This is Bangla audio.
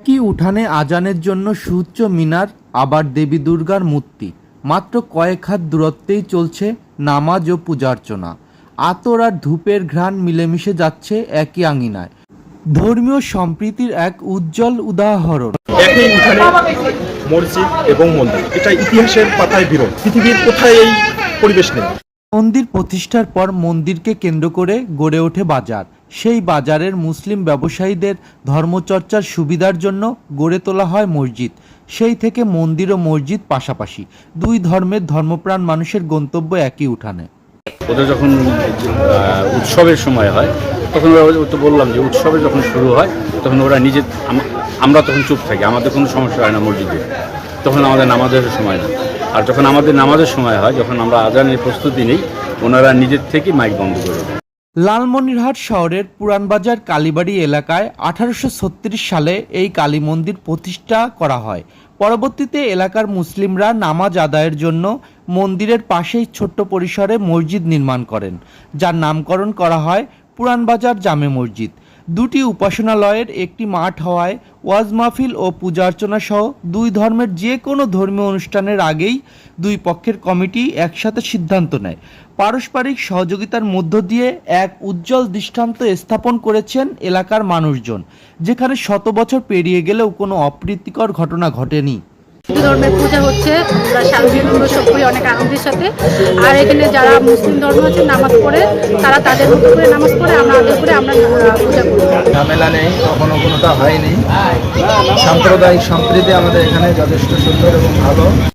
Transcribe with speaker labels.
Speaker 1: কি উঠানে আজানের জন্য সুউচ্চ মিনার, আবার দেবী দুর্গার মূর্তি। মাত্র কয়েক হাত দূরত্বেই চলছে নামাজ ও পূজার্চনা। আতর আর ধূপের ঘ্রাণ মিলেমিশে যাচ্ছে একই আঙিনায়। ধর্মীয় সম্প্রীতির এক উজ্জ্বল উদাহরণ।
Speaker 2: একই উঠানে মসজিদ এবং মন্দির, এটা ইতিহাসের পাতায় বিরল। পৃথিবীর কোথায় এই পরিবেশ নেই।
Speaker 1: মন্দির প্রতিষ্ঠার পর মন্দিরকে কেন্দ্র করে গড়ে ওঠে বাজার। সেই বাজারের মুসলিম ব্যবসায়ীদের ধর্মচর্চার সুবিধার জন্য গড়ে তোলা হয় মসজিদ। সেই থেকে মন্দির ও মসজিদ পাশাপাশি, দুই ধর্মের ধর্মপ্রাণ মানুষের গন্তব্য একই উঠানে।
Speaker 3: ওদের যখন উৎসবের সময় হয় তখন ওরা তো বললাম যে উৎসবে যখন শুরু হয় তখন ওরা আমরা তখন চুপ থাকি, আমাদের কোনো সমস্যা হয় না মসজিদে, তখন আমাদের নামাজের সময় না। আর যখন আমাদের নামাজের সময় হয়, যখন আমরা আজানের প্রস্তুতি নিই, ওনারা নিজের থেকে মাইক বন্ধ করে দেয়।
Speaker 1: লালমনিরহাট শহরের পুরানবাজার কালীবাড়ি এলাকায় 1836 সালে এই কালী মন্দির প্রতিষ্ঠা করা হয়। পরবর্তীতে এলাকার মুসলিমরা নামাজ আদায়ের জন্য মন্দিরের পাশেই ছোট্ট পরিসরে মসজিদ নির্মাণ করেন, যার নামকরণ করা হয় পুরানবাজার জামে মসজিদ। দুটি উপাসনালয়ের একটি মাঠ হওয়ায় ওয়াজ মাহফিল ও পূজা অর্চনা সহ দুই ধর্মের যে কোনো ধর্মীয় অনুষ্ঠানের আগেই দুই পক্ষের কমিটি একসাথে সিদ্ধান্ত নেয়। পারস্পরিক সহযোগিতার মধ্য দিয়ে এক উজ্জ্বল দৃষ্টান্ত স্থাপন করেছেন এলাকার মানুষজন, যেখানে শত বছর পেরিয়ে গেলেও কোনো অপ্রীতিকর ঘটনা ঘটেনি।
Speaker 4: হিন্দু ধর্মের পূজা হচ্ছে, আমরা শান্তির উৎসব করি অনেক আনন্দের সাথে। আর এখানে যারা মুসলিম ধর্ম আছে নামাজ পড়ে, তারা তাদের মতো করে নামাজ পড়ে, আমরা আদায় করে আমরা পূজা করি।
Speaker 5: ঝামেলা নেই, কখনো কোনোটা হয়নি। সাম্প্রদায়িক সম্প্রীতি আমাদের এখানে যথেষ্ট সুন্দর এবং ভালো।